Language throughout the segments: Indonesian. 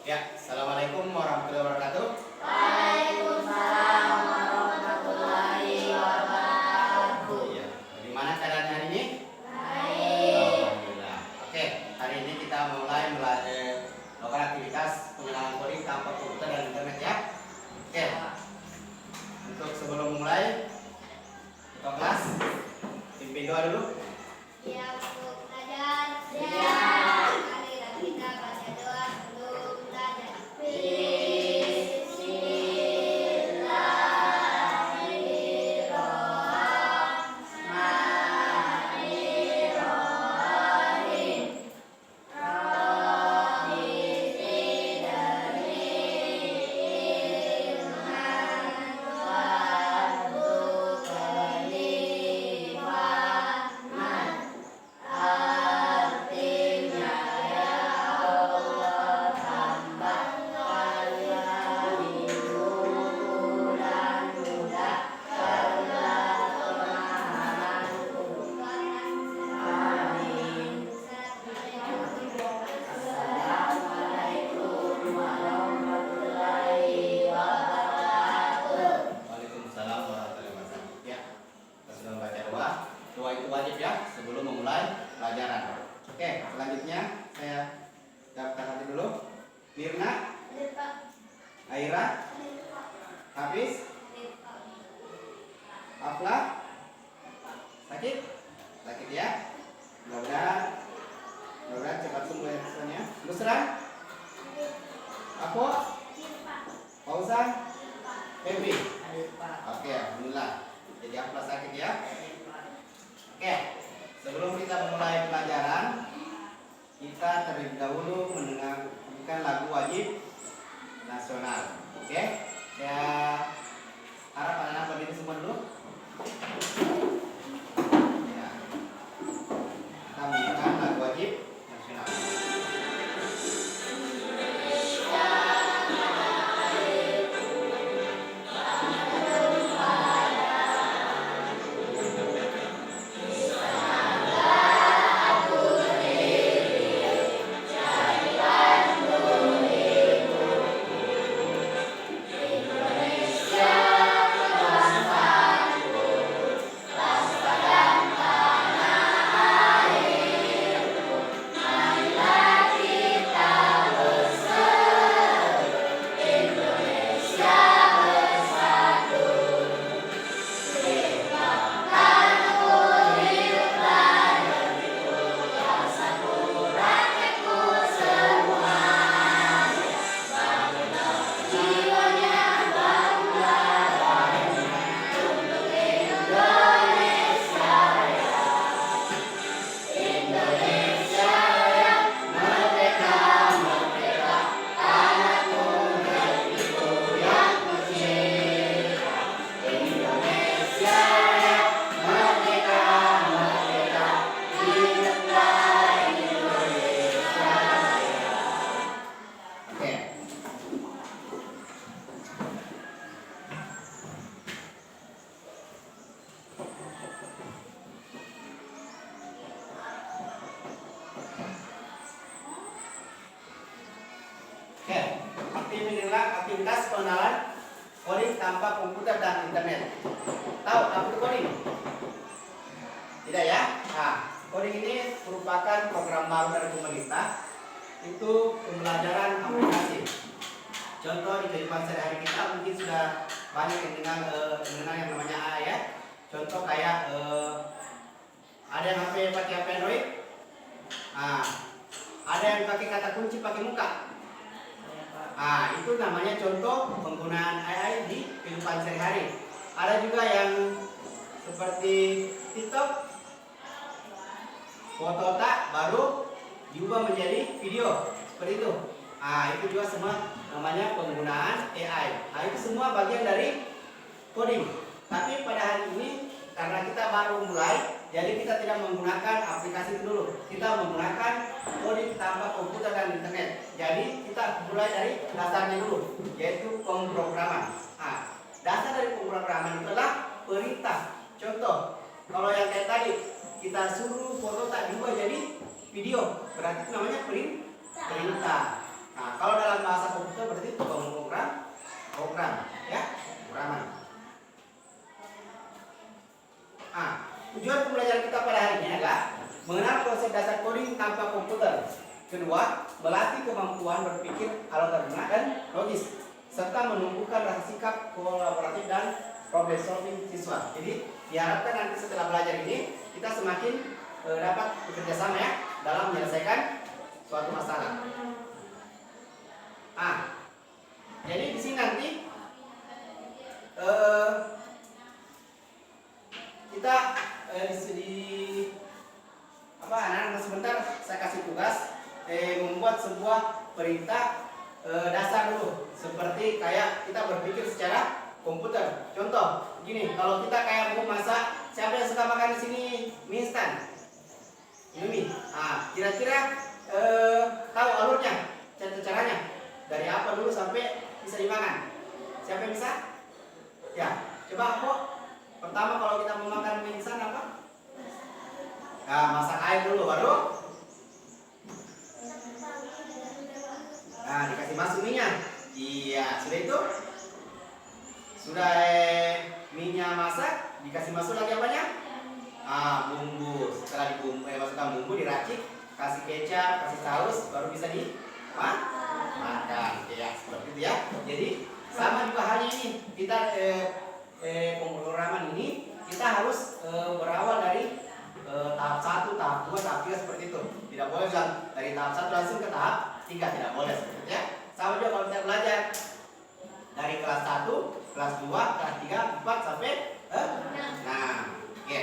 Ya, assalamualaikum warahmatullahi wabarakatuh. Waalaikumsalam warahmatullahi wabarakatuh. Iya, bagaimana keadaan hari ini? Baik. Alhamdulillah. Oke, hari ini kita mulai melakukan aktivitas pengenalan coding tanpa komputer dan internet ya. Oke. Untuk sebelum mulai kita kelas, pimpin doa dulu. Ya, Bu Belajar. Ya. Marilah kita baca doa sebelum belajar. Bismillahirrahmanirrahim. Rabbi zidni ilman warzuqni fahman. Artinya ya Allah, tambahkanlah ilmuku dan mudahkanlah pemahamanku. Amin. Assalamualaikum warahmatullahi wabarakatuh. Waalaikumsalam warahmatullahi wabarakatuh. Ya, kita sudah membaca doa. Doa itu wajib ya sebelum memulai pelajaran. Oke, selanjutnya saya daftar hati dulu. Mirna, Aira, Hafiz, Afla, sakit? Sakit ya? Mudah-mudahan cepat sembuh ya semuanya. Nusran, Apo, Fauzan, Febri. Oke, alhamdulillah. Jadi Afla sakit ya? Oke, sebelum kita memulai pelajaran, kita terlebih dahulu mendengarkan lagu wajib nasional. Oke, saya harap anak-anak berdiri semua dulu. Ya, kita mendengarkan lagu wajib nasional. Oke. Oke, aktivitas pengenalan coding tanpa komputer dan internet. Tahu apa itu coding? Tidak ya? Nah, coding ini merupakan program baru dari pemerintah. Itu pembelajaran aplikasi. Contoh di kehidupan sehari-hari kita mungkin sudah banyak yang mengenal yang namanya AI ya. Contoh kayak ada yang pakai HP Android. Nah, ada yang pakai kata kunci pakai muka. Nah, itu namanya contoh penggunaan AI di kehidupan sehari-hari. Ada juga yang seperti TikTok, foto tak baru diubah menjadi video seperti itu. Nah, itu juga semua namanya penggunaan AI. Nah, itu semua bagian dari coding. Tapi pada hari ini karena kita baru mulai, jadi kita tidak menggunakan aplikasi itu dulu. Kita menggunakan coding tanpa komputer dan internet. Jadi kita mulai dari dasarnya dulu, yaitu pemrograman. Nah, dasar dari pemrograman itu adalah perintah. Contoh, kalau yang kayak tadi kita suruh foto tak diubah jadi video, berarti itu namanya perintah. Nah, Kalau dalam bahasa komputer berarti program, ya, programan. Tujuan pembelajaran kita pada hari ini adalah mengenal konsep dasar coding tanpa komputer. Kedua, melatih kemampuan berpikir algoritma dan logis, serta menumbuhkan rasa sikap kolaboratif dan problem solving siswa. Jadi diharapkan nanti setelah belajar ini kita semakin dapat bekerja sama ya dalam menyelesaikan suatu masalah. Jadi di sini nanti kita anak-anak sebentar saya kasih tugas membuat sebuah perintah dasar dulu, seperti kayak kita berpikir secara komputer. Contoh gini, kalau kita kayak mau masak, siapa yang suka makan di sini mie instan? Ini, kira-kira tahu alurnya, caranya dari apa dulu sampai bisa dimakan? Siapa yang bisa? Ya, coba kok. Pertama kalau kita mau makan mie instan apa? Masak air dulu baru. Dikasih masuk minyak. Iya, sudah itu. Sudah minyak masak, dikasih masuk lagi apanya? Bumbu. Setelah masukkan bumbu, diracik, kasih kecap, kasih saus, baru bisa makan. Ya, seperti itu ya. Jadi sama juga halnya ini. Kita pemrograman ini kita harus berawal dari tahap 1, tahap 2, tahap 3 seperti itu. Tidak boleh bilang dari tahap 1 langsung ke tahap 3, tidak boleh seperti itu ya. Sama juga kalau kita belajar dari kelas 1, kelas 2, kelas 3, 4 sampai 6. Oke.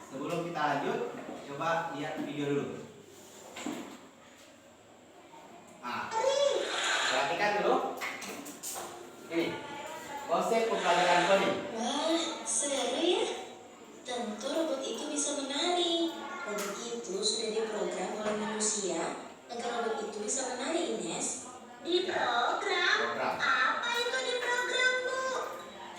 Sebelum kita lanjut, coba lihat video dulu. Perhatikan dulu. Ini konsep pembelajaran coding. Wah, seru ya. Tentu robot itu bisa menari. Robot itu sudah diprogram oleh manusia agar robot itu bisa menari, Ines. Diprogram? Apa itu diprogram, Bu?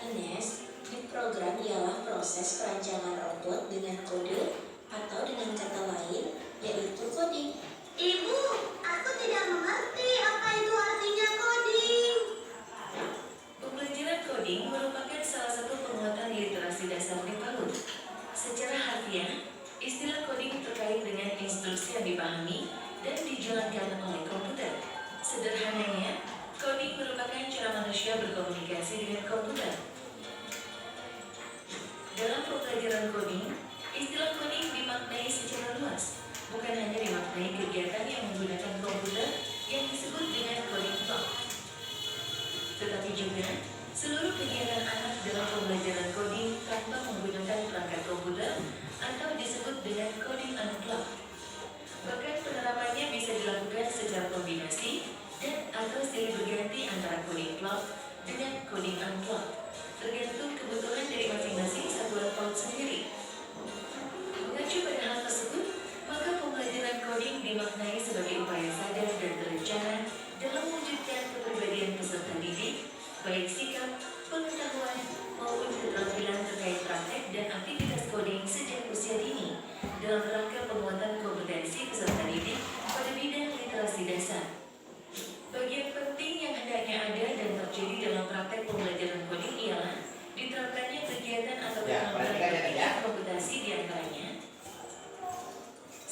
Ines, diprogram ialah proses perancangan robot dengan kode atau dengan kata lain, yaitu coding. Ibu, aku tidak mengerti apa itu artinya coding. Pembelajaran coding merupakan salah satu penguatan literasi dasar di PAUD. Secara harfiah, istilah coding terkait dengan instruksi yang dipahami dan dijalankan oleh komputer. Sederhananya, coding merupakan cara manusia berkomunikasi dengan komputer. Dalam pembelajaran coding, istilah coding dimaknai secara luas, bukan hanya dimaknai kegiatan yang menggunakan komputer yang disebut dengan coding block, tetapi juga seluruh kegiatan anak dalam pembelajaran coding tanpa menggunakan perangkat komputer atau disebut dengan coding unblock. Bahkan penerapannya bisa dilakukan secara kombinasi dan atau silih berganti antara coding block dengan coding unblock, tergantung kebutuhan dari masing-masing satuan PAUD sendiri. Mengacu pada hal tersebut, maka pembelajaran coding dimaknai sebagai upaya sadar dan terencana dalam mewujudkan kepribadian peserta didik, baik sikap, pengetahuan, maupun keterampilan terkait praktek dan aktivitas coding sejak usia dini dalam rangka penguatan kompetensi peserta didik pada bidang literasi dasar. Bagian penting yang hendaknya ada dan terjadi dalam praktek pembelajaran coding ialah diterapkannya kegiatan atau keterampilan komputasi diantaranya.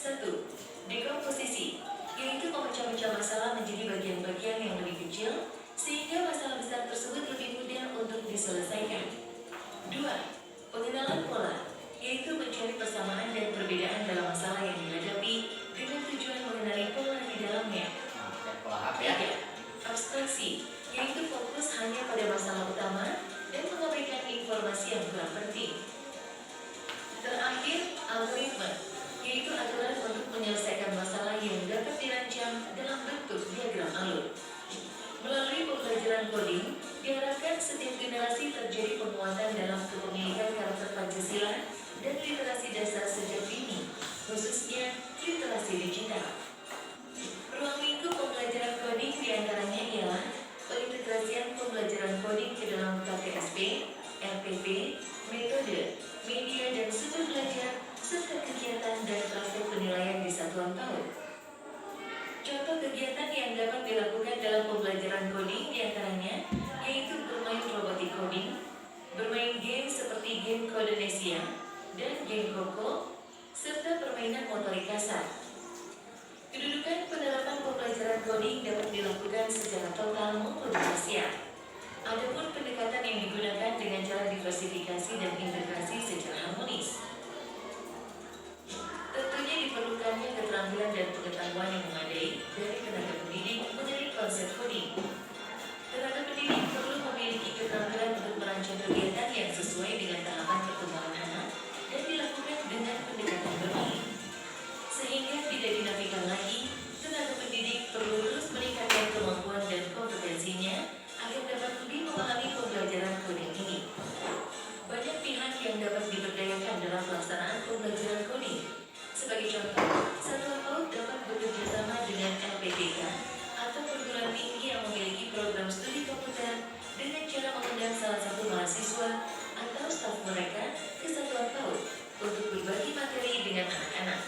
1. Dekomposisi, yaitu memecah-mecah masalah menjadi bagian-bagian yang lebih kecil sehingga masalah besar tersebut lebih mudah untuk diselesaikan. 2. Pengenalan pola, yaitu mencari persamaan dan perbedaan dalam masalah yang dihadapi dengan tujuan mengenali pola di dalamnya. 3. Abstraksi, yaitu fokus hanya pada masalah utama dan mengabaikan informasi yang kurang penting. Terakhir, algoritma, yaitu aturan untuk menyelesaikan masalah yang dapat dirancang dalam bentuk diagram alur. Melalui pembelajaran coding, diharapkan setiap generasi terjadi penguatan dalam kepemilikan karakter Pancasila dan literasi dasar sejak dini, khususnya literasi digital. Ruang lingkup pembelajaran coding diantaranya ialah pengintegrasian pembelajaran coding ke dalam KTSP, LPP, metode, media dan sumber belajar, serta kegiatan dan praktek penilaian di satuan PAUD. kegiatan yang dapat dilakukan dalam pembelajaran coding diantaranya yaitu bermain robotik coding, bermain game seperti game Codenesia dan game Coco, serta permainan motorik kasar. Kedudukan penerapan pembelajaran coding dapat dilakukan secara total maupun parsial. Adapun pendekatan yang digunakan dengan cara diversifikasi dan integrasi secara harmonis. Tentunya diperlukannya keterampilan dan pengetahuan yang memadai dari tenaga pendidik mengenai konsep coding. Tenaga pendidik perlu memiliki keterampilan untuk merancang kegiatan yang sesuai dengan tahapan perkembangan anak dan dilakukan dengan pendekatan bermain. Sehingga tidak dinafikan lagi, tenaga pendidik perlu terus meningkatkan kemampuan dan kompetensinya agar dapat lebih memahami pembelajaran coding ini. Banyak pihak yang dapat diberdayakan dalam pelaksanaan pembelajaran coding. Sebagai contoh, satuan PAUD dapat bekerja sama dengan LPDK atau perguruan tinggi yang memiliki program studi komputer dengan cara mengundang salah satu mahasiswa atau staf mereka ke satuan PAUD untuk berbagi materi dengan anak-anak.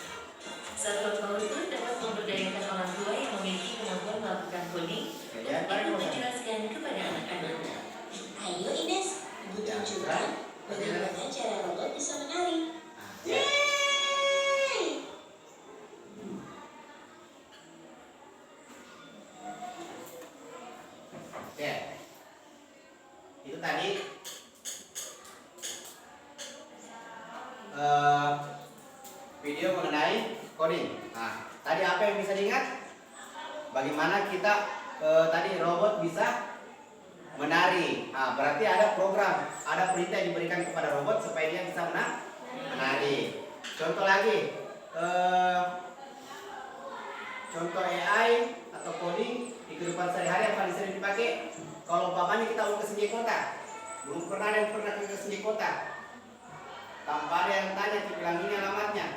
Satuan PAUD pun dapat memberdayakan orang tua yang memiliki kemampuan melakukan coding untuk menjelaskan kepada anak-anak. Ayo Ines, Ibu tunjukkan bagaimana cara robot bisa menari. Oke. Itu tadi video mengenai coding. Nah, tadi apa yang bisa diingat? Bagaimana kita tadi robot bisa menari. Nah, berarti ada program, ada perintah yang diberikan kepada robot supaya dia bisa menari. Contoh lagi, contoh AI atau coding di kehidupan sehari-hari yang paling sering dipakai. Kalau umpamanya kita mau ke senja kota, belum pernah ada yang pernah ke senja kota, tanpa ada yang tanya, kita bilang ini alamatnya,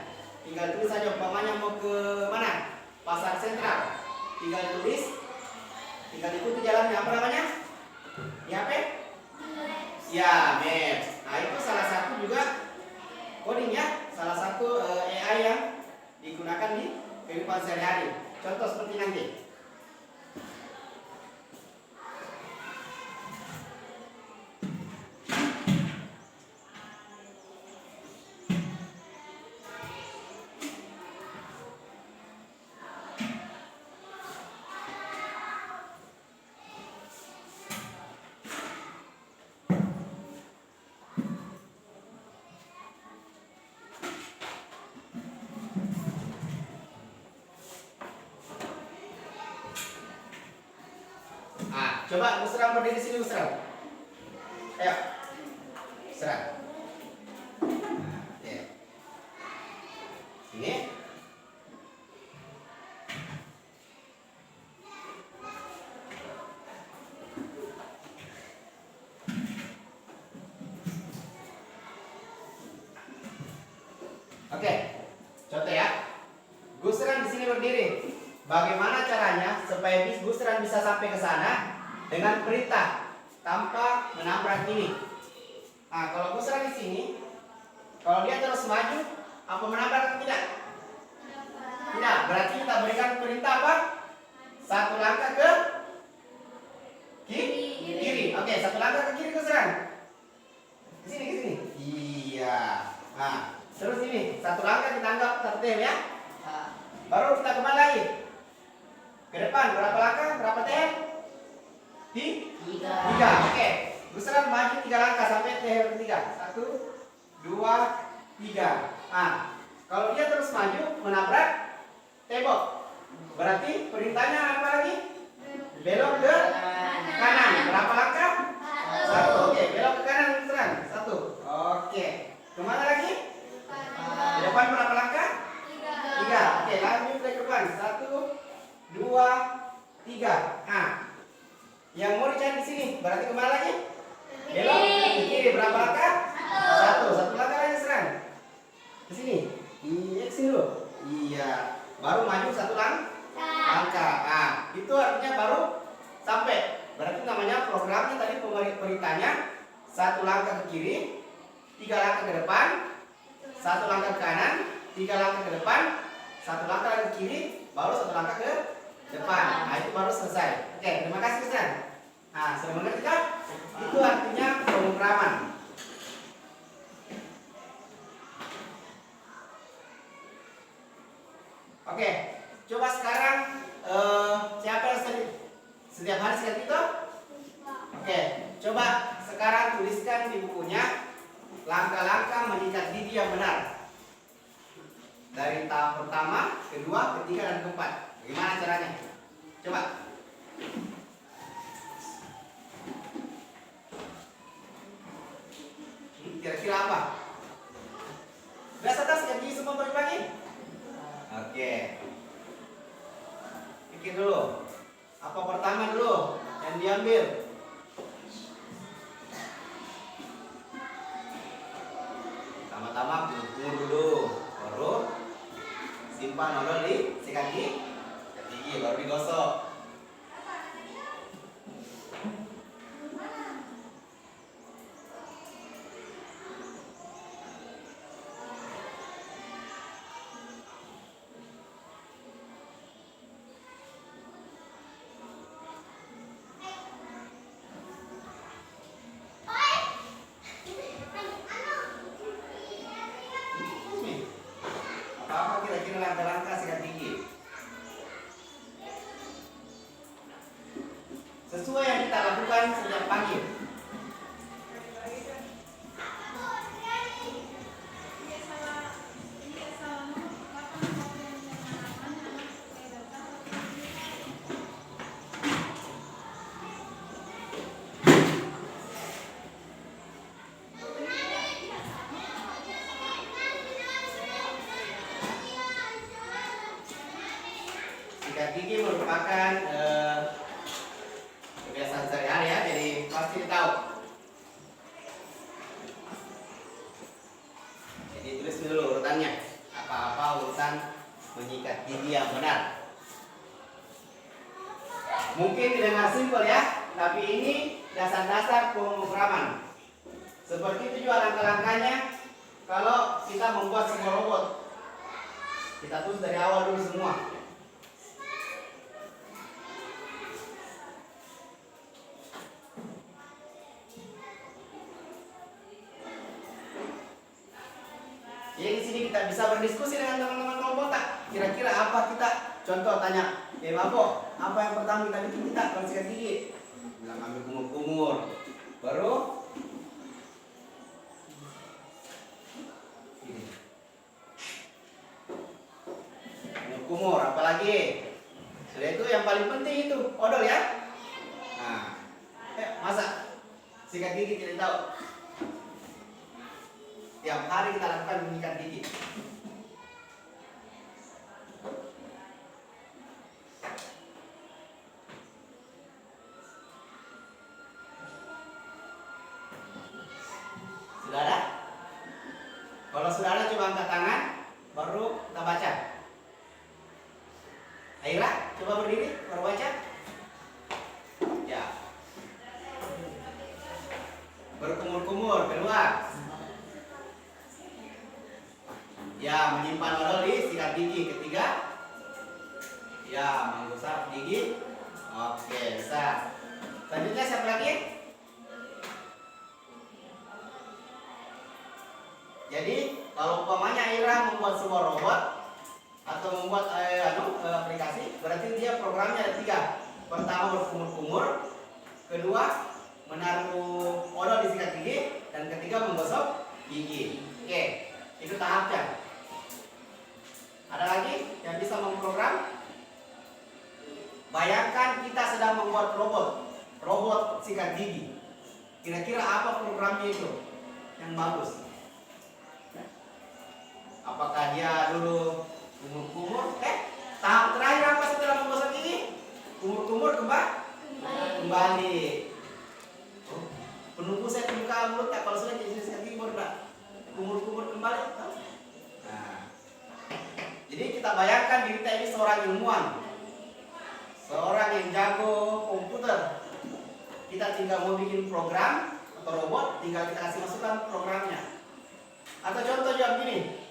tinggal tulis saja umpamanya mau ke mana, pasar sentral, tinggal tulis, tinggal ikuti jalannya. Apa namanya? Di HP? Ya, map. Nah, itu salah satu juga coding ya, salah satu AI yang digunakan di kehidupan sehari-hari. Contoh seperti nanti. Coba Busran berdiri sini, Busran. Ayo. Busran. Ya. Ini. Oke. Contoh ya. Busran di sini berdiri. Bagaimana caranya supaya Busran bisa sampai ke sana? Dengan perintah tanpa menabrak ini. Nah, kalau Busran di sini, kalau dia terus maju, apa menabrak atau tidak? Tidak. Berarti kita berikan perintah apa? Satu langkah ke kiri. Oke, satu langkah ke kiri Busran. Ke sini. Iya. Nah, terus ini satu langkah kita anggap tertib ya. Nah, baru kita kembali lagi ke depan. Berapa langkah? Berapa TM? 3. Oke. Busran maju 3 langkah sampai TM ketiga. 1, 2, 3. Nah, kalau dia terus maju menabrak tembok, berarti perintahnya apa lagi? Belok ke kanan. Berapa langkah? 1. Oke, belok ke kanan Busran. 1. Oke. Kemana lagi? Di depan berapa langkah? 3. Oke, lanjut ke depan. 1, 2, 3. Nah, yang mau dicari di sini, berarti kemana lagi? Belok ke kiri. Berapa langkah? 1. 1 langkah lagi Busran. Ke sini. Iya, ke sini dulu. Iya. Baru maju 1 langkah. Nah, itu artinya baru sampai. Berarti namanya programnya tadi perintahnya 1 langkah ke kiri, 3 langkah ke depan, 1 langkah ke kanan, 3 langkah ke depan, 1 langkah ke kiri, baru 1 langkah ke depan. Setiap hari sikat gigi toh? Oke, coba sekarang tuliskan di bukunya langkah-langkah menyikat gigi yang benar. Dari tahap pertama, kedua, ketiga, dan keempat. Bagaimana caranya? Coba. Kira-kira apa? Biasa tas sikat gigi semua pagi-pagi? Oke. Pikir dulu. Apa pertama dulu yang diambil? Pertama-tama kumur dulu, baru simpan odol di sikat gigi, baru digosok. Apa kira-kira langkah-langkah sikat gigi? Sesuai yang kita lakukan sejak pagi. Sikat gigi merupakan kebiasaan sehari-hari ya, jadi pasti tahu. Jadi tulis dulu urutannya. Apa-apa urutan menyikat gigi yang benar. Mungkin didengar simpel ya, tapi ini dasar-dasar pemrograman. Seperti itu juga langkah-langkahnya kalau kita membuat sebuah robot. Kita tulis dari awal dulu semua. Jadi di sini kita bisa berdiskusi dengan teman-teman robot tak? Kira-kira apa kita? Contoh tanya, Bapak, apa yang pertama kita bikin kita kalau sikat gigi? Bilang ambil kumur-kumur, baru kumur, apalagi? Sudah itu yang paling penting itu odol ya. Nah, masa sikat gigi tidak tahu? Tiap hari kita lakukan menyikat gigi. Sudah ada? Kalau sudah ada coba angkat tangan, baru kita baca. Aira, coba berdiri, baru baca. Ya. Berkumur-kumur, keluar. Ya, menyimpan odol di sikat gigi. Ketiga, ya, menggosok gigi. Oke, bisa. Selanjutnya siapa lagi? Jadi, kalau umpamanya Ira membuat sebuah robot atau membuat aplikasi, berarti dia programnya ada 3. Pertama berkumur-kumur, kedua menaruh odol di sikat gigi, dan ketiga menggosok gigi. Oke, itu tahapnya. Ada lagi yang bisa memprogram? Bayangkan kita sedang membuat robot sikat gigi. Kira-kira apa programnya itu yang bagus? Apakah dia dulu kumur-kumur? Tahap terakhir apa setelah menggosok gigi? Kumur-kumur kembali. Penunggu saya buka mulut tak, kalau sudah jadi sikat gigi baru kumur-kumur kembali. Nah, jadi kita bayangkan diri kita ini seorang ilmuwan, seorang yang jago komputer. Kita tinggal mau bikin program atau robot, tinggal kita kasih masukan programnya. Atau contoh jam gini,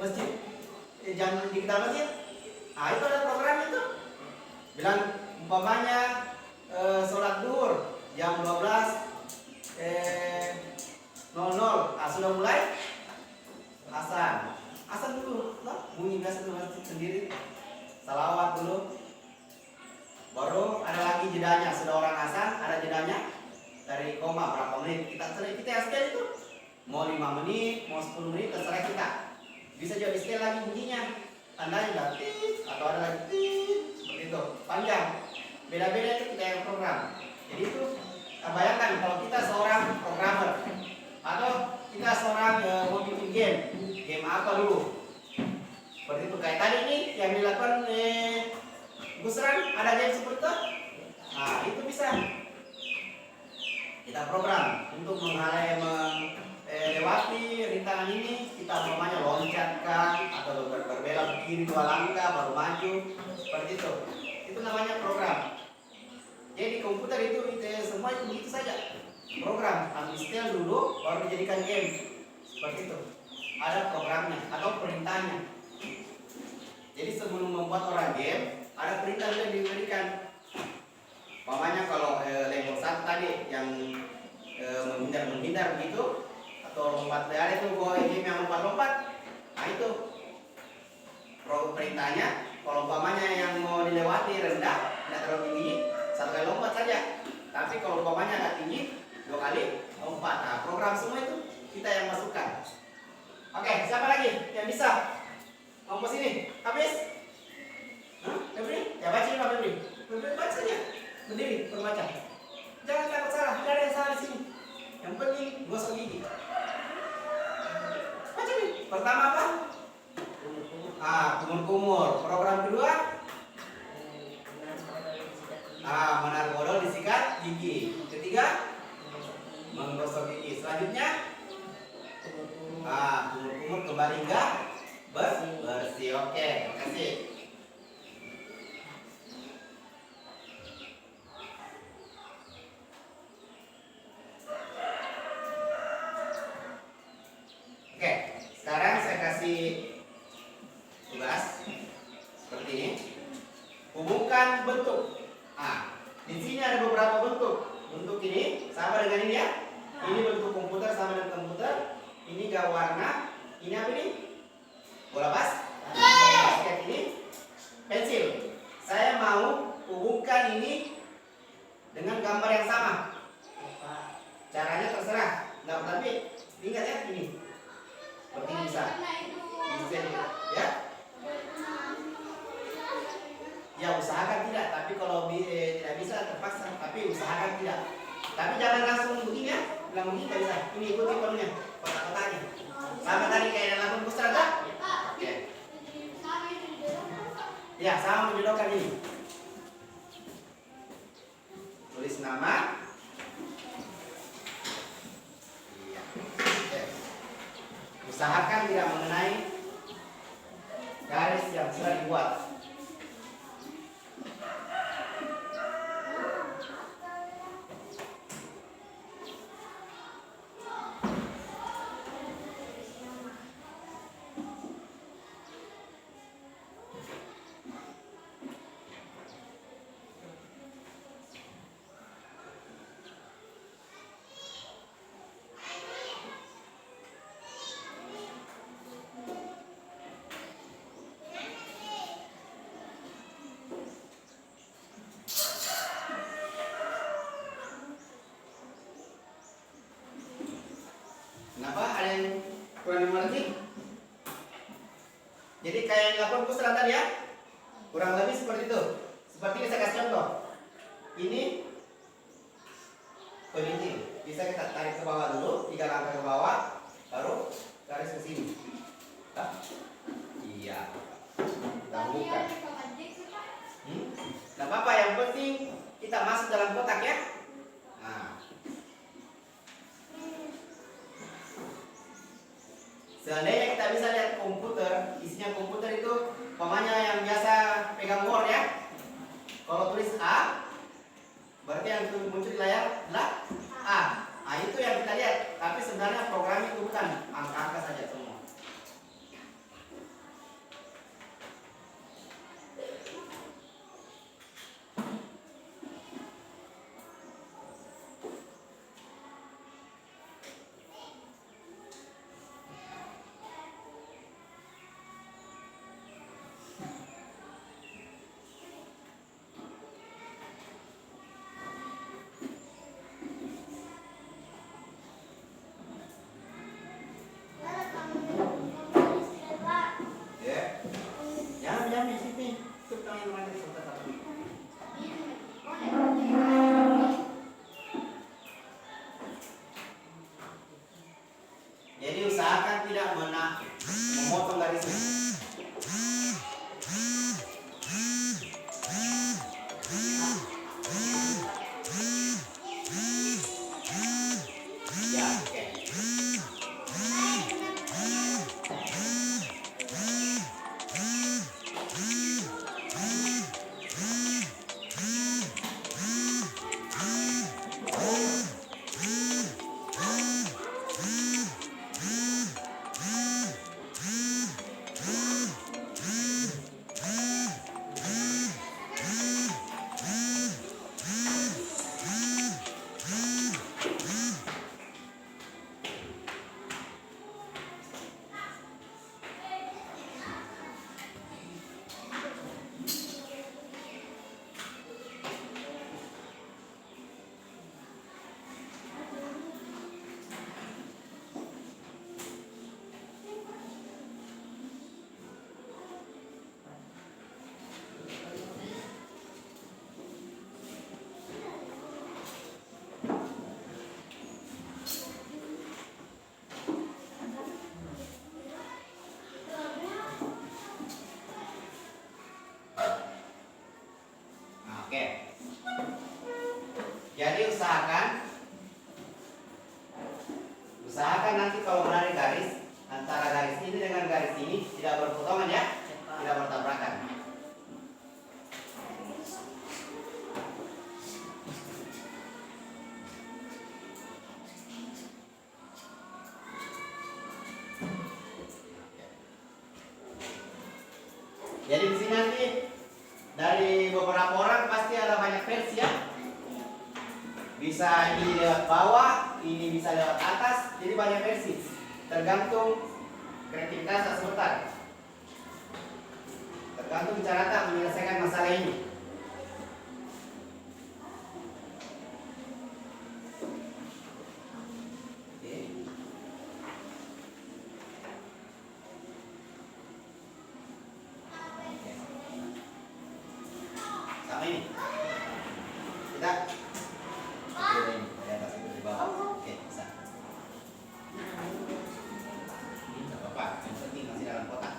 masjid, jam digital masjid. Itu ada program itu. Bilang umpamanya sholat duhur jam 12.00. Sudah mulai Asan dulu, bunyi biasa tuh masjid sendiri. Salawat dulu. Baru ada lagi jedanya, sudah orang asal ada jedanya dari koma berapa menit. Kita yang setel itu mau 5 menit, mau 10 menit terserah kita. Bisa juga di setel lagi bunyinya. Tandanya udah tit atau ada lagi tit seperti itu. Panjang. Beda-beda itu kita yang program. Jadi itu bayangkan kalau kita seorang programmer atau kita seorang mau bikin game apa dulu? Seperti itu kayak tadi nih yang dilakukan Gusran ada game seperti itu. Nah, itu bisa kita program untuk melewati rintangan ini. Kita namanya loncatkan atau berbelok ke kiri 2 langkah baru maju seperti itu. Itu namanya program. Jadi komputer itu semua itu begitu saja. Program harus install dulu baru dijadikan game. Seperti itu. Ada programnya atau perintahnya. Jadi sebelum membuat orang game ada perintah yang diberikan. Umpamanya kalau level 1 tadi yang menghindar begitu atau lompat ada itu game yang lompat-lompat. Nah itu perintahnya. Kalau umpamanya yang mau dilewati rendah, tidak terlalu tinggi, 1 kali lompat saja. Tapi kalau umpamanya agak tinggi, 2 kali lompat. Nah program semua itu kita yang masukkan. Oke, siapa lagi yang bisa? Mau ke sini? Habis? Febri? Ya baca ini Pak Febri. Febri bacanya. Berdiri, berbaca. Jangan takut salah, tidak ada yang salah di sini. Yang penting gosok gigi. Baca nih. Pertama apa? Kumur-kumur. Program kedua? Menaruh odol disikat gigi. Ketiga? Menggosok gigi. Selanjutnya? Kumur-kumur kembali enggak? Bersih. Oke, terima kasih. Oke, sekarang saya kasih tugas seperti ini. Hubungkan bentuk. Di sini ada beberapa bentuk. Bentuk ini sama dengan ini ya. Ini bentuk komputer sama dengan komputer. Ini gak warna. Ini apa ini? Bola basket ini pensil. Saya mau hubungkan ini dengan gambar yang sama. Caranya terserah. Nah, tapi ingat ya ini. Seperti ini bisa ya. Ya usahakan tidak. Tapi kalau tidak bisa terpaksa. Tapi usahakan tidak. Tapi jangan langsung begini ya. Bilang begini tidak bisa. Ini ikuti penuhnya. Kotak-kotaknya. Sama tadi kayak dalam pusat tak? Oke. Ya, sama menjodohkan ini. Tulis nama. Iya. Oke. Usahakan tidak mengenai garis yang sudah dibuat. Kenapa? Ada yang kurang dimengerti? Jadi kayak yang dilakukan Gusran tadi ya. Kurang lebih seperti itu. Seperti ini saya kasih contoh. Ini pelinting. Bisa kita tarik ke bawah dulu, 3 langkah ke bawah, baru garis ke sini. Iya. Kita buka. Nah, Bapak yang penting kita masuk dalam kotak ya. Nah. Seandainya kita bisa lihat komputer, isinya komputer itu umpamanya yang biasa pegang Word ya. Kalau tulis A, berarti yang muncul di layar adalah A. Nah, itu yang kita lihat. Tapi sebenarnya program itu bukan angka-angka saja semua. Tutang yang mana sudah tahu. Jadi usahakan tidak memotong garisnya. Ya, oke. Oke. Jadi usahakan nanti kalau menarik garis antara garis ini dengan garis ini tidak berpotongan ya, tidak bertabrakan. Jadi di sini nanti dari beberapa orang pasti ada banyak versi ya. Bisa ini lewat bawah, ini bisa lewat atas, jadi banyak versi. Tergantung kreativitas sebentar. Tergantung cara tak menyelesaikan masalah ini. Oke. Sama ini. Kita ini di atas itu di bawah. Oke, bisa. Ini enggak apa-apa, yang penting masih dalam kotak.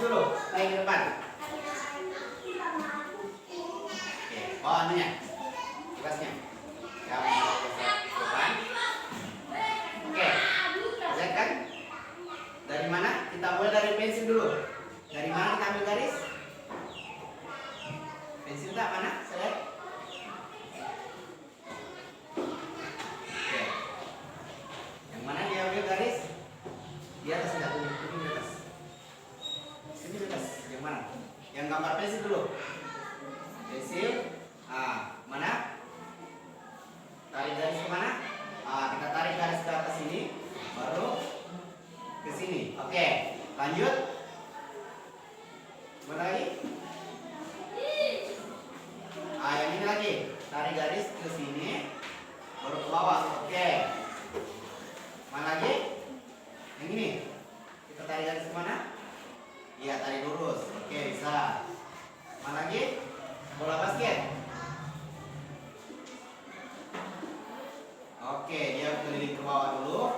dulu, naik ke depan. Oke, bawa anunya, tugasnya. Yang ke depan. Oke, lihat kan? Dari mana? Kita mulai dari pensil dulu. Dari mana kita ambil garis? Pensil tak mana? Select. Oke. Yang mana dia ambil garis? Di atas tidak tulis, di atas. Sini di atas. Yang mana? Yang gambar pensil dulu. Pensil. Mana? Tarik garis ke mana? Kita tarik garis ke atas sini, baru ke sini. Oke, lanjut. Mana lagi? Yang ini lagi. Tarik garis ke sini, baru ke bawah. Oke. Mana lagi? Yang ini. Kita tarik garis ke mana? Iya, tarik lurus. Oke, bisa. Mana lagi? Bola basket. Oke, dia keliling ke bawah dulu.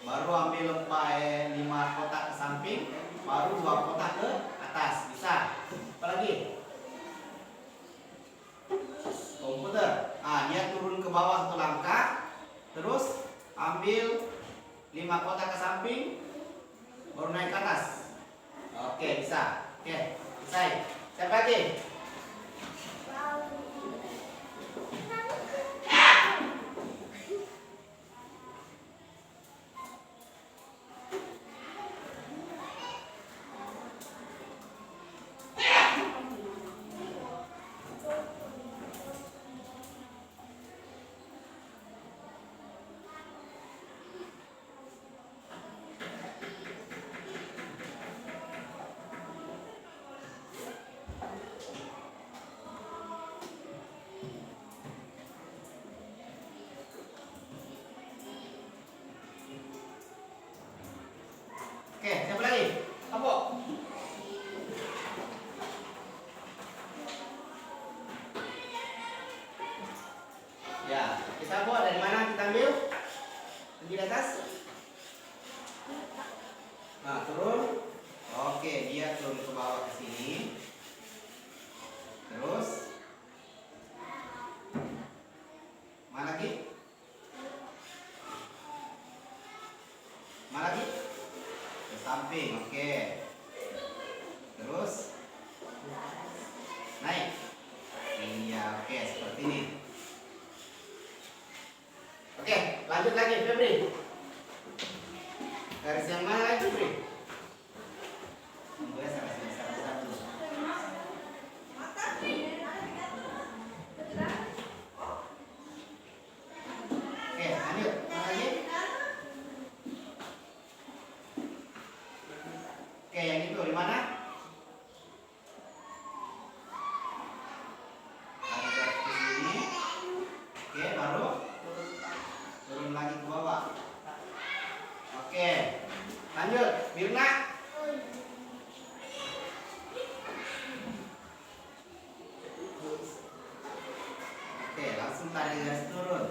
Baru ambil 5 kotak ke samping, baru 2 kotak ke atas. Bisa. Apa lagi? Komputer. Dia turun ke bawah 1 langkah, terus ambil 5 kotak ke samping, baru naik ke atas. Oke, bisa. Oke, selesai. Siapa lagi? Oke, siapa lagi? Apa? Ya, kita bawa dari mana kita ambil? Tinggi di atas? Turun. Oke, dia turun ke bawah ke sini. Terus mana lagi? Mana lagi? Ke samping. Oke. Terus naik. Iya, oke, seperti ini. Oke, lanjut lagi, Febri. Garis yang mana lagi, Febri? Boleh saya kasih satu-satu. Oke, lanjut. Mana lagi? Oke, yang itu di mana? Tarik garis ke sini. Oke, baru turun lagi ke bawah. Oke, lanjut. Mirna. Oke, langsung tarik garis turun.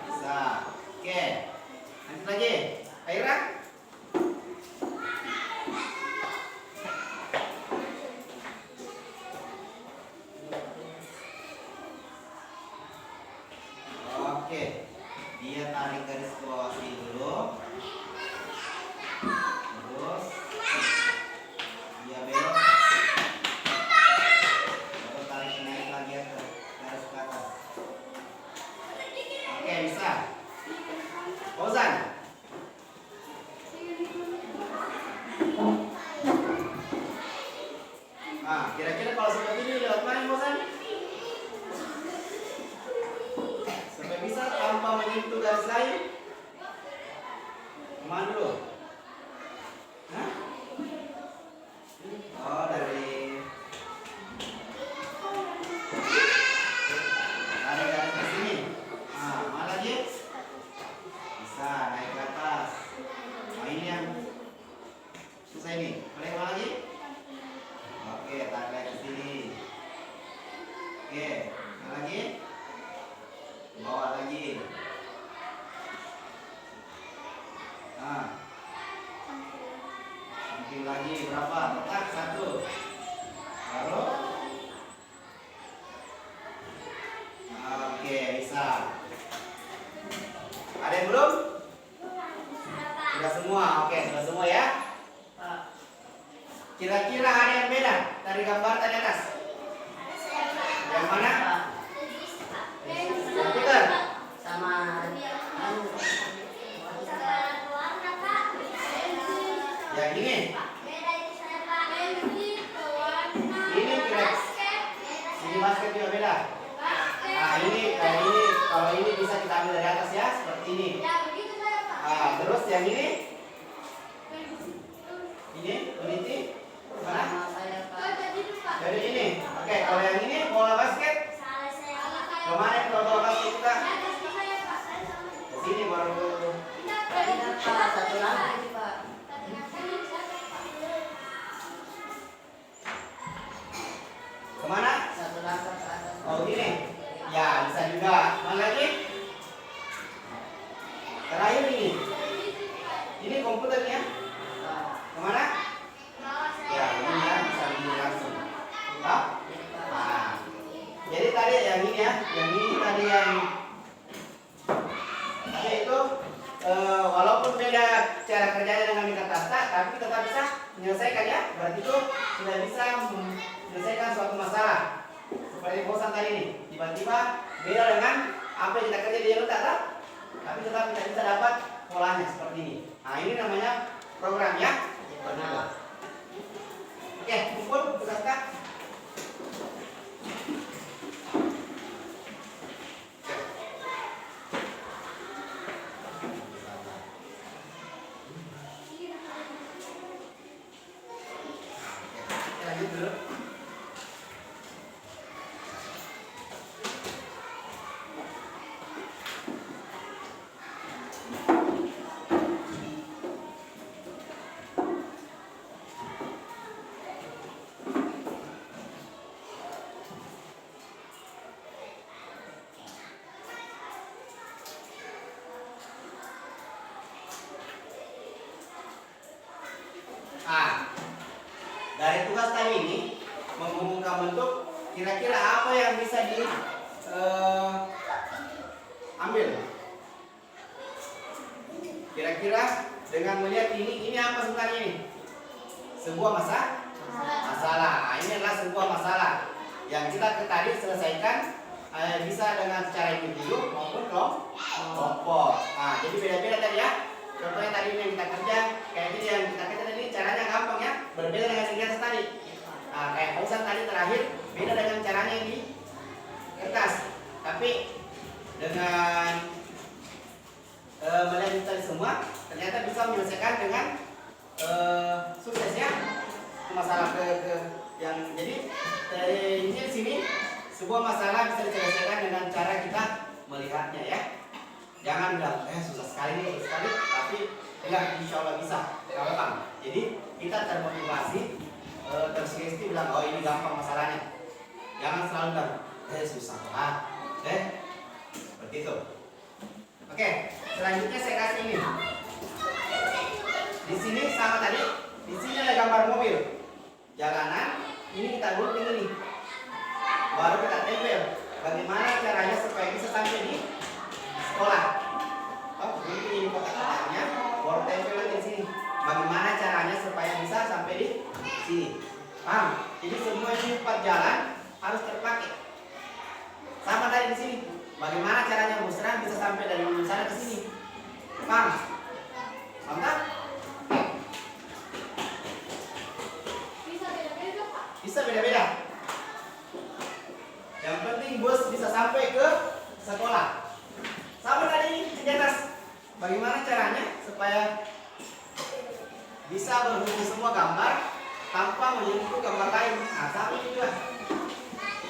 Bisa. Oke, lanjut lagi. Aira. Oke, dia tarik garis ke bawah sini dulu. Terus dia belok. Baru tarik naik lagi ke garis ke atas. lagi berapa? Tak 1. Baru. Oke, bisa. Ada yang belum? Sudah semua. Oke, sudah semua ya. Kira-kira ada yang beda dari gambar tadi atas? Yang mana? Komputer. Sama Yang ini. Ini kira. Ini basket juga beda. Nah, ini kayak ini. Kalau ini bisa kita ambil dari atas ya, seperti ini. Nah, terus yang ini? Ini, unity. Mana? saya Pak. Dari ini. Oke, kalau yang ini bola basket. Kemarin kalau bola basket kita ke sini baru. Tidak Pak, satu lagi Pak. Kemana? Satu langkah ke atas. Oh gini. Ya bisa juga. Mana lagi? Terakhir ini. Ini komputernya. Kemana? Ya ini ya bisa begini langsung. Nah, jadi tadi yang ini ya, yang ini tadi yang itu walaupun beda cara kerjanya dengan Mikatasta, tapi tetap bisa menyelesaikan ya. Berarti itu sudah bisa menyelesaikan suatu masalah. Seperti bosan tadi ini, tiba-tiba beda dengan apa yang kita kerja di Jakarta, tak? Tapi tetap kita bisa dapat polanya seperti ini. Nah ini namanya program ya. Oke, kumpul tugas kak. Kita lanjut dulu. Dari tugas tadi ini menghubungkan bentuk, kira-kira apa yang bisa diambil? Kira-kira dengan melihat ini apa sebenarnya ini? Sebuah masalah. Nah, ini adalah sebuah masalah yang kita tadi selesaikan bisa dengan secara individu maupun kelompok. Nah, jadi beda-beda tadi ya. Contohnya tadi yang kita kerja, kayak ini yang kita kerja tadi caranya gampang ya, berbeda dengan yang di atas tadi. Nah, kayak pausan tadi terakhir, beda dengan caranya yang di kertas. Tapi dengan melihat tadi semua, ternyata bisa menyelesaikan dengan sukses ya. Masalah yang jadi dari ini sini sebuah masalah bisa diselesaikan dengan cara kita melihatnya ya. Jangan bilang susah sekali nih, susah sekali, tapi enggak, insya Allah bisa, gampang. Jadi kita termotivasi, tersugesti bilang oh ini gampang masalahnya. Jangan selalu bilang susah banget, seperti itu. Oke, selanjutnya saya kasih ini. Di sini sama tadi, di sini ada gambar mobil, jalanan. Ini kita gunting ini, baru kita tempel. Bagaimana caranya supaya bisa sampai di sekolah? Oh, ini kotak-kotaknya, baru tempel lagi di sini. Bagaimana caranya supaya bisa sampai di sini? Paham? Jadi semua ini 4 jalan harus terpakai. Sama tadi di sini. Bagaimana caranya musrah bisa sampai dari sana ke sini? Paham? Mantap? Bisa beda-beda. Yang penting bus bisa sampai ke sekolah. Sama tadi di atas. Bagaimana caranya supaya bisa berhubung semua gambar tanpa menyentuh gambar lain? Nah, sama juga.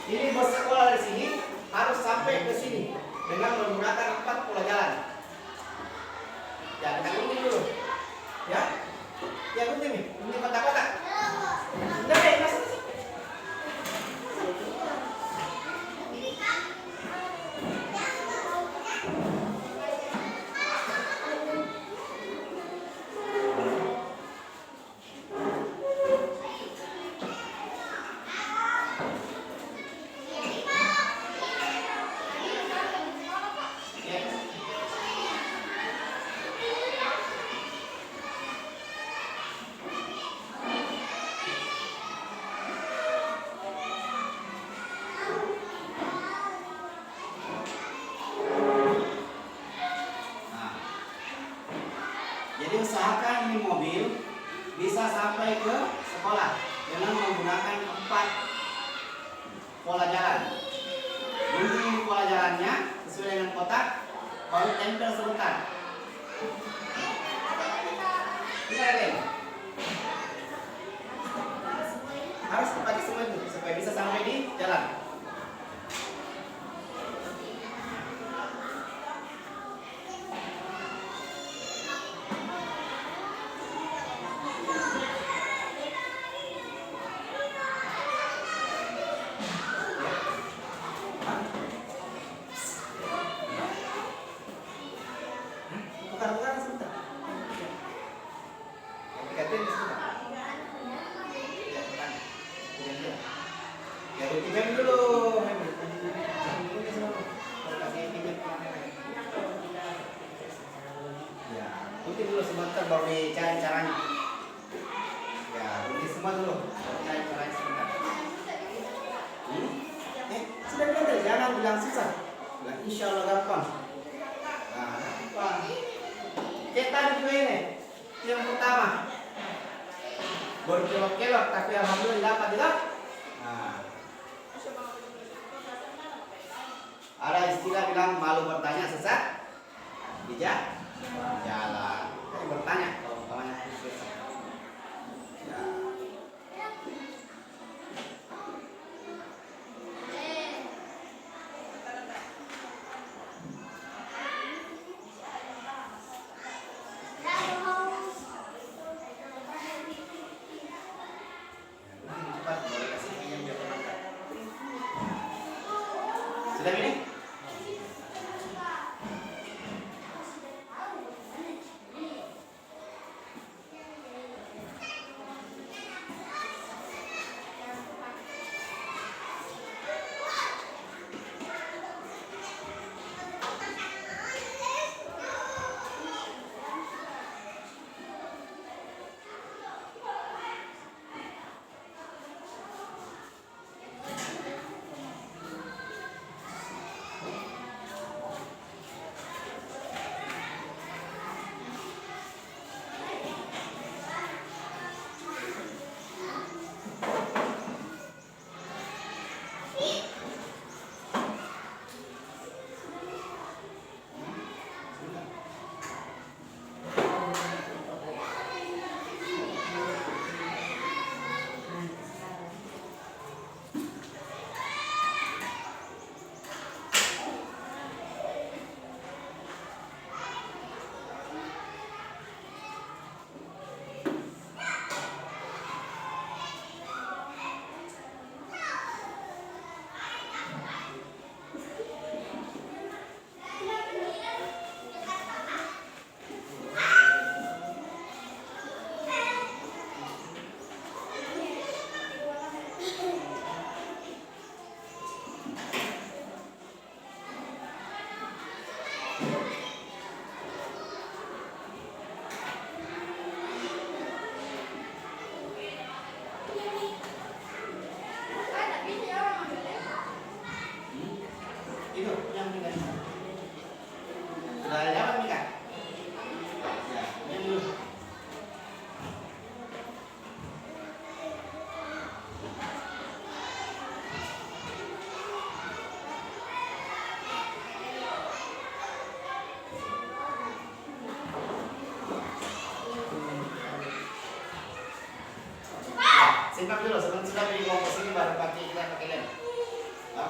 Ini bus sekolah dari sini harus sampai ke sini dengan menggunakan 4 pola jalan. Ya, kita gunting dulu. Ya, ya gunting nih, gunting kotak-kotak. Udah deh, masuk. pola jalan. Gunting pola jalannya sesuai dengan kotak, baru tempel sebentar. Bisa Ren? Harus pakai semua itu supaya bisa sampai di jalan. Tukar-tukar sebentar. Dikatain di situ, Pak. Ya, tekan. Ya, pinjam dulu. Kasih pinjam kamera. Ya, gunting dulu sebentar baru dicari caranya. Ya, gunting semua dulu. Cari caranya sebentar. Sudah benar, jangan bilang susah. Bilang insya Allah gampang. Nah, gampang. Kayak tadi juga ini, yang pertama berkelok-kelok tapi alhamdulillah dapat tidak? Nah, ada istilah bilang malu bertanya sesat bijak jalan. Jadi bertanya kalau umpamanya susah. Ya. Cepat, boleh kasih pinjam biar berangkat. Sudah ini? Itu yang tinggal. Sudah dapat Mika? Ya, pinjam dulu. Simpan dulu, sebelum sudah beli kompos ini baru kita pakai lem. Ya.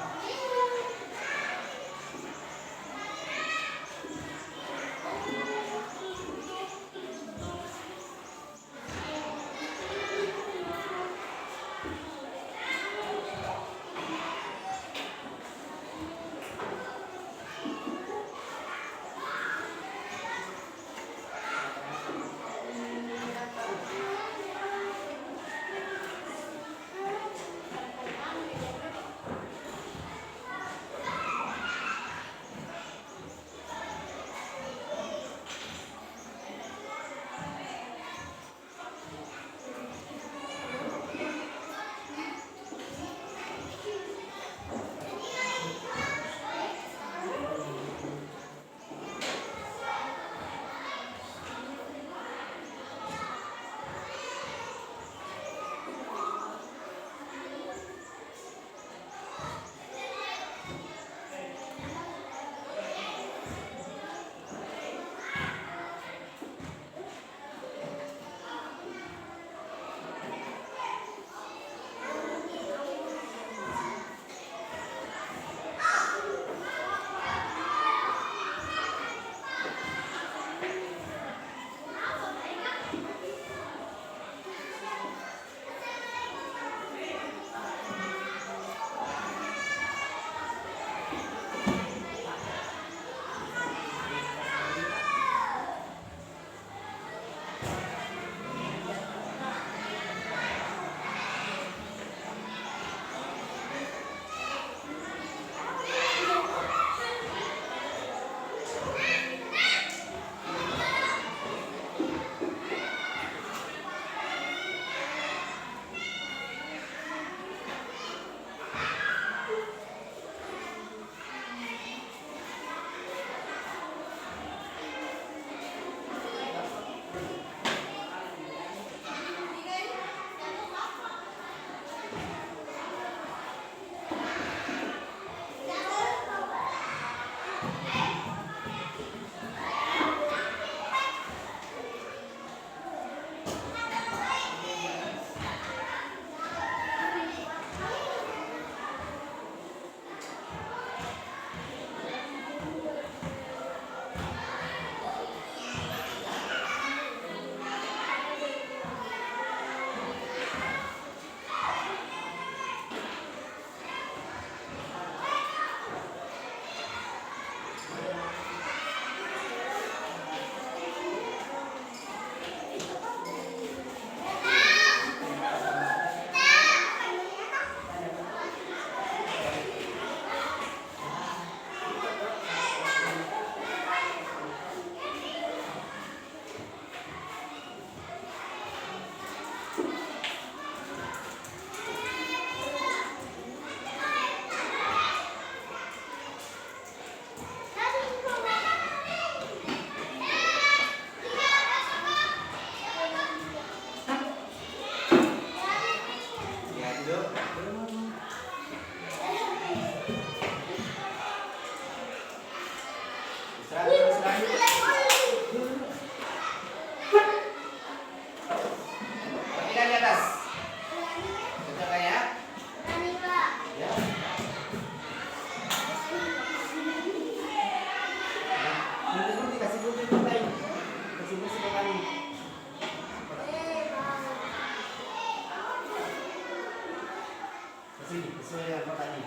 sini sesuai dengan kotak ini.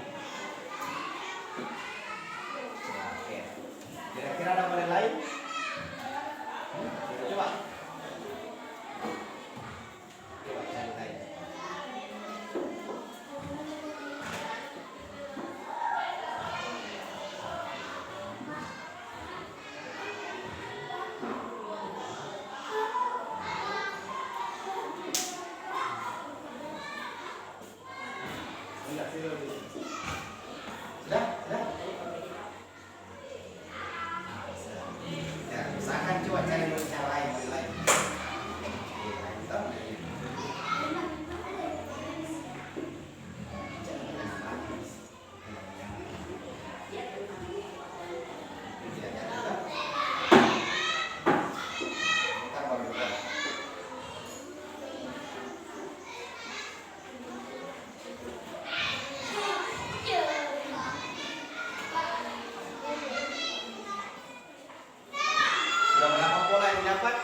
Nah, oke. Kira-kira ada model lain? Coba. Coba cari lain. Sudah, sudah. Ya, usahakan coba cari cara lain, model lain. Oke, mantap. Sudah berapa pola yang didapat?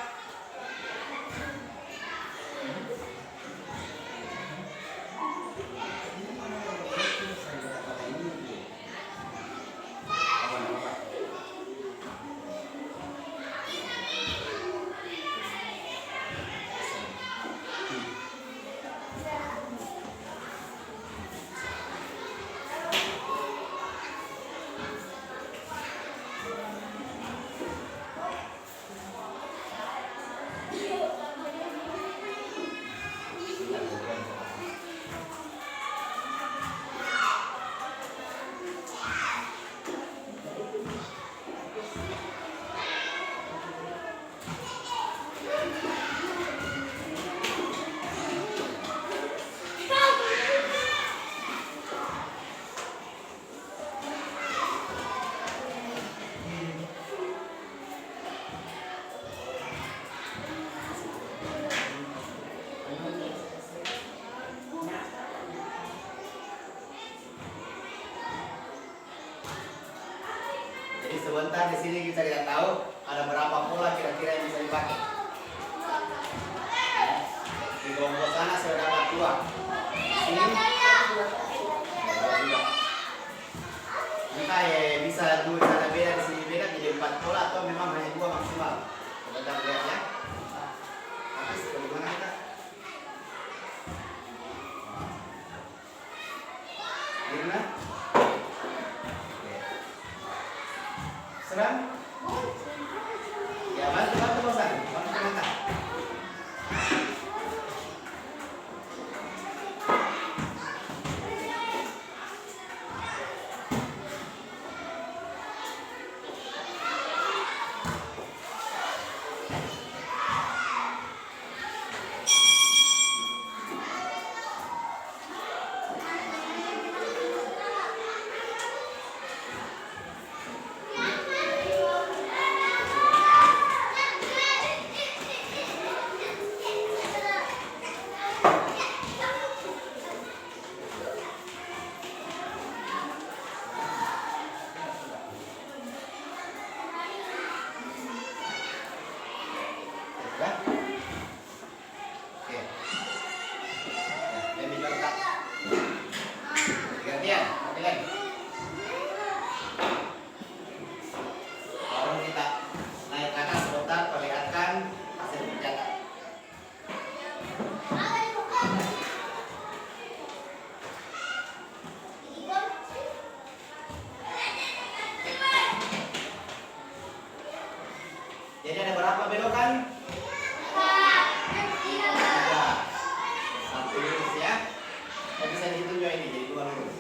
Jadi sebentar di sini kita tidak tahu ada berapa pola kira-kira yang bisa dipakai. Di kelompok sana sudah dapat 2. Ini entah ya bisa 2 cara beda di sini beda jadi 4 pola atau memang hanya 2 maksimal. Sebentar lihat ya. Habis bagaimana kita? Gimana? Serang? Ya, bantu bosan. Bantu mengangkat. Ya. Oke. Ini letak. Gantian, gantian. Baru kita naik ke atas sebentar, perlihatkan hasil pencetak. Jadi ada berapa belokan? 3. 1 lurus ya. Saya bisa dihitung juga ini jadi 2 lurus.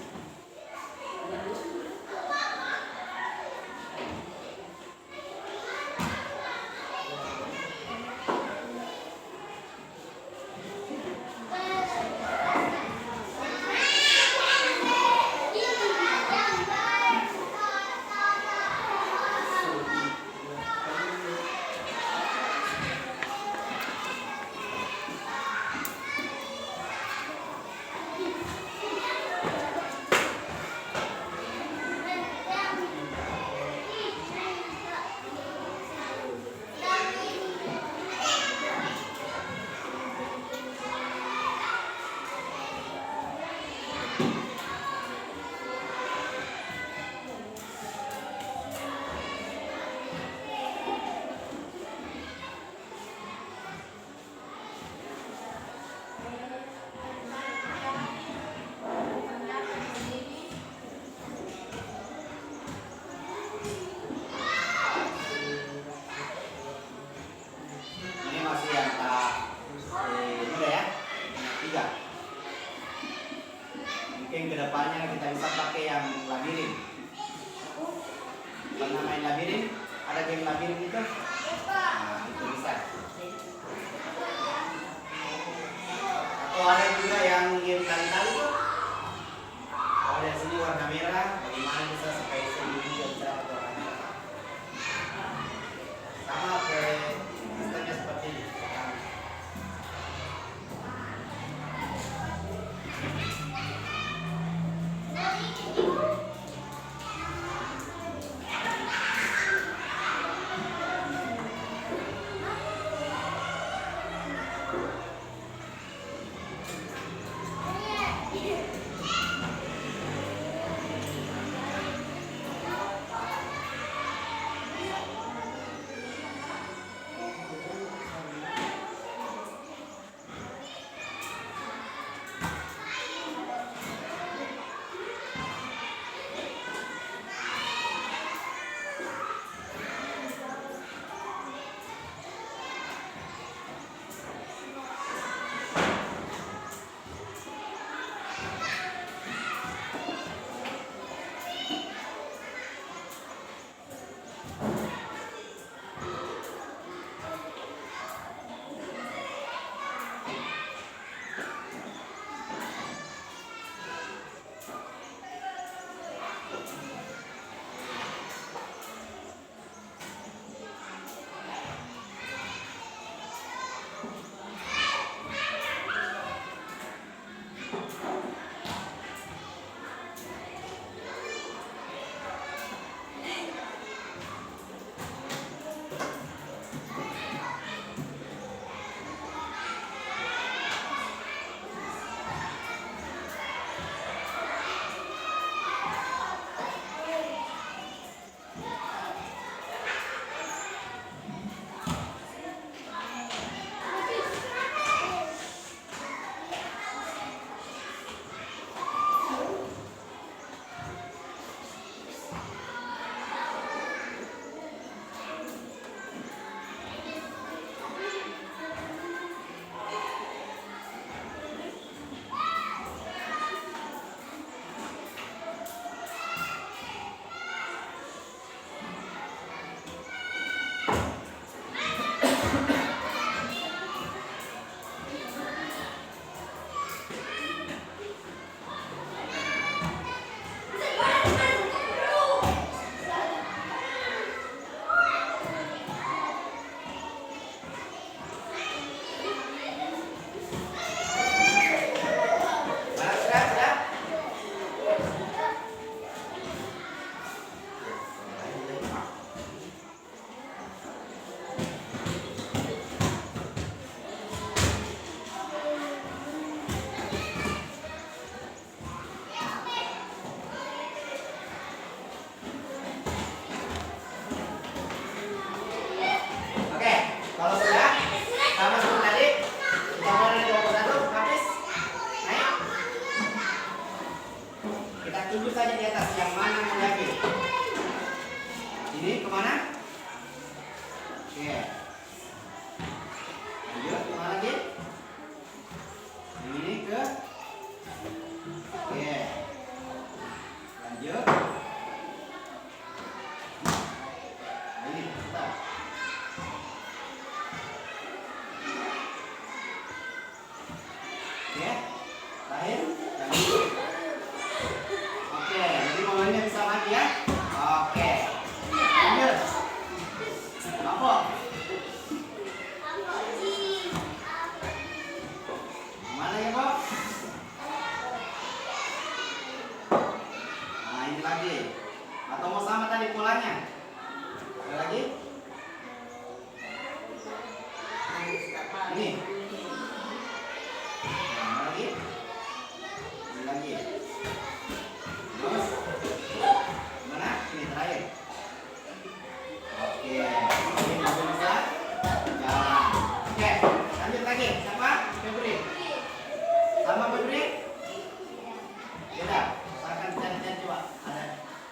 Mungkin kedepannya kita bisa pakai yang labirin. Pernah main labirin? Ada game labirin itu? Nah, itu bisa. Atau ada juga yang game tali-tali tuh. Kalau dari sini warna merah, bagaimana bisa supaya sendiri bisa warna merah? Sama kayak sistemnya seperti ini.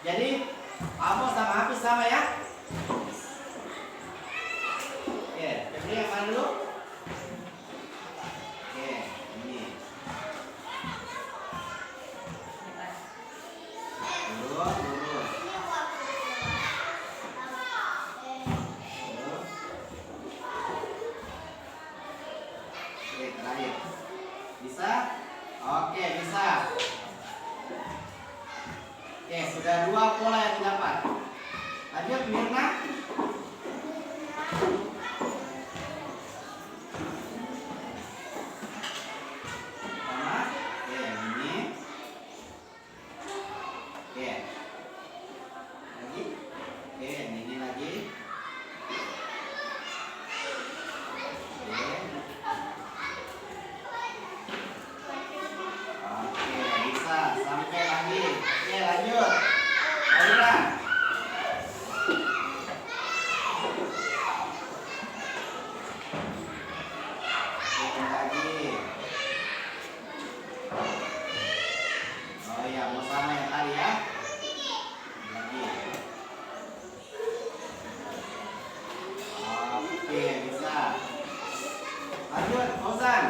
Jadi Amo sama Hafiz sama ya? Sudah 2 pola yang didapat. Lanjut Mirna. Sama. Oke, ini. Oke. Lagi. Oke, ini lagi. Oke, bisa sampai lagi. Oke, lanjut. Aura. Oke, lagi. Oh iya, mau sama yang tadi ya. Lagi. Oke, bisa. Lanjut, Ozan.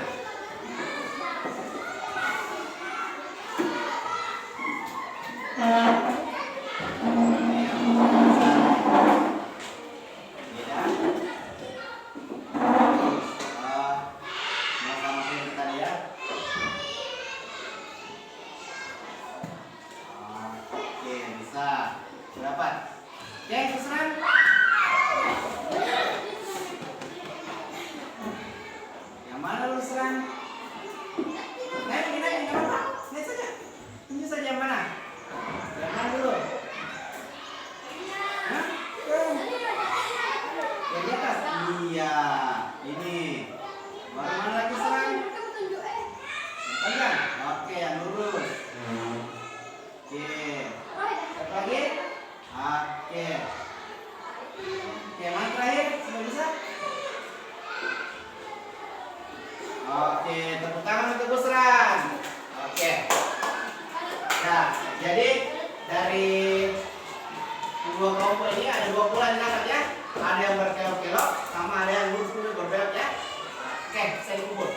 Iya, ini. Baru mana lagi serang? Pegang. Oke, yang lurus. Oke. Satu lagi. Oke. Oke, mana terakhir? Sudah bisa? Oke, tepuk tangan untuk Busran. Oke. Nah, jadi dari dua kelompok ini ada 2 pola yang dapat ya. Ada yang berkelok-kelok sama ada yang lurus-lurus berbelok ya. Oke, saya dikubur.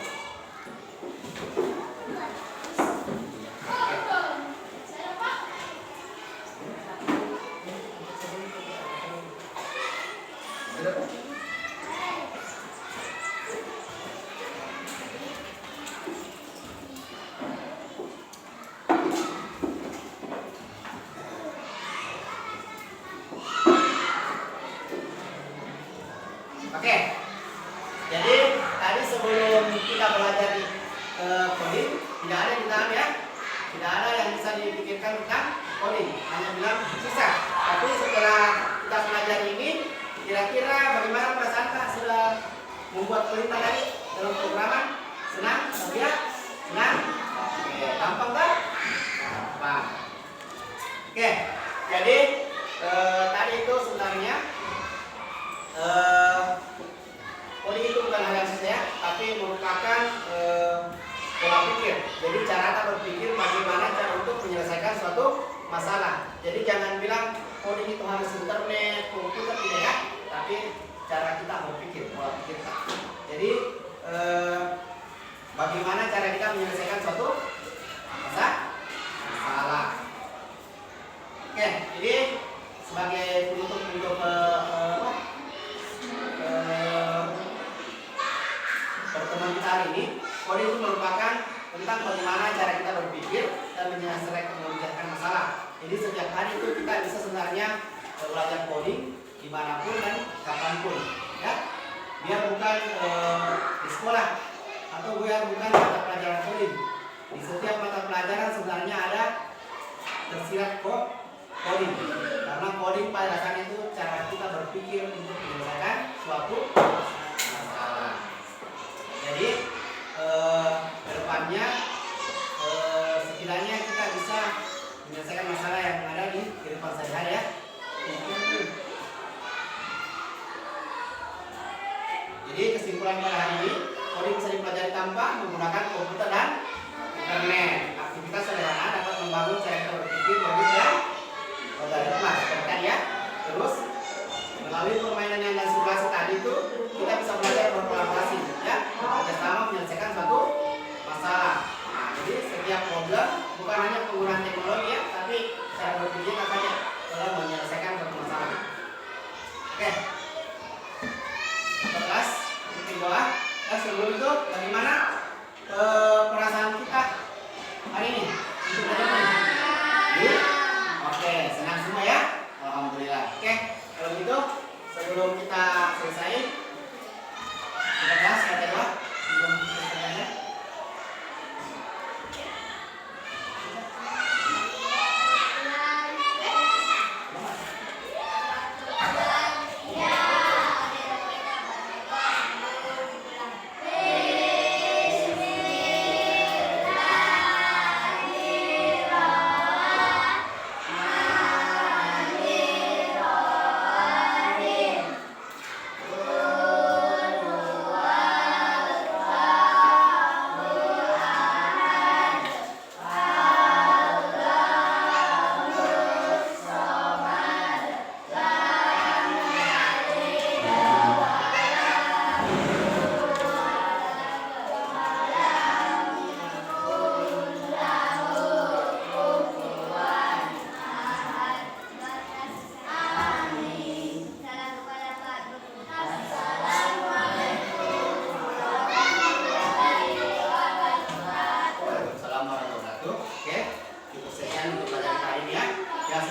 Oke, jadi tadi sebelum kita belajar di coding, tidak ada yang ditahan ya, tidak ada yang bisa dipikirkan tentang coding, hanya bilang susah. Tapi setelah kita belajar ini, kira-kira bagaimana perasaan Kak sudah membuat perintah tadi dalam programan? Senang? Bahagia? Senang? Oke, gampang kan? Gampang. Oke, jadi tadi itu sebenarnya coding itu bukan hal yang susah ya, tapi merupakan pola pikir. Jadi cara kita berpikir bagaimana cara untuk menyelesaikan suatu masalah. Jadi jangan bilang coding itu harus internet, komputer, tidak ya, tapi cara kita berpikir, pola pikir kita. Jadi bagaimana cara kita menyelesaikan suatu masalah. Oke, jadi sebagai penutup untuk pertemuan kita hari ini, coding itu merupakan tentang bagaimana cara kita berpikir dan menyelesaikan masalah. Jadi setiap hari itu kita bisa sebenarnya belajar coding dimanapun dan kapanpun, ya. Biar bukan di sekolah atau biar bukan mata pelajaran coding. Di setiap mata pelajaran sebenarnya ada tersirat coding. Karena coding pada dasarnya itu cara kita berpikir untuk menyelesaikan suatu masalah. Jadi kedepannya setidaknya kita bisa menyelesaikan masalah yang ada di kehidupan sehari-hari ya. Jadi kesimpulan pada hari ini, coding bisa dipelajari tanpa menggunakan komputer dan internet. Aktivitas sederhana dapat membangun cara kita berpikir logis dan algoritma seperti tadi ya. Terus melalui permainan yang dan simulasi tadi itu kita bisa belajar berkolaborasi ya, bekerjasama menyelesaikan suatu masalah. Nah, jadi setiap problem bukan hanya penggunaan teknologi ya, tapi cara berpikir saja dalam menyelesaikan suatu masalah. Oke. Kelas penting doa. Dan sebelum itu bagaimana perasaan kita hari ini untuk belajar ini? Oke.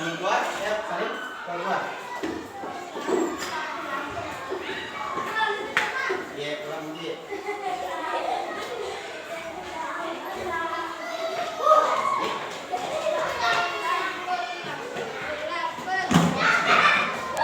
Ini keluar, siap, saling keluar.